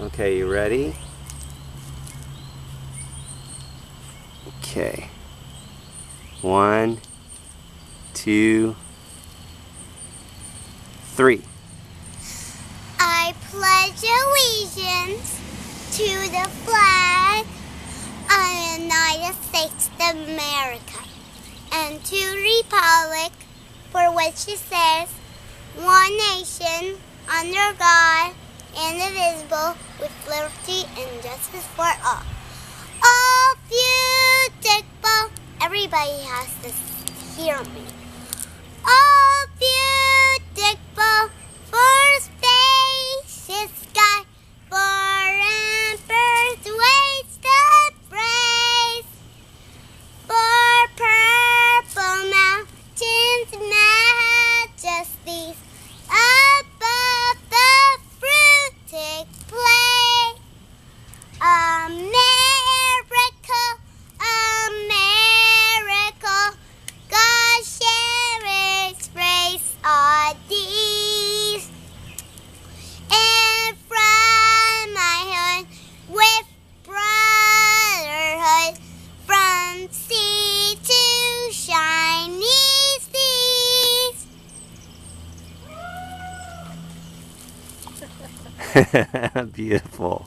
Okay, you ready? Okay. 1, 2, 3. I pledge allegiance to the flag of the United States of America and to the republic for which it stands, one nation, under God, indivisible, with liberty and justice for all. All beautiful. Everybody has to hear me. All beautiful for spacious sky, for emperors waves the praise, for purple mountains majesties above the fruited plain. America, America, God share His grace on these. And from my heart, with brotherhood, from sea to shining seas. Beautiful.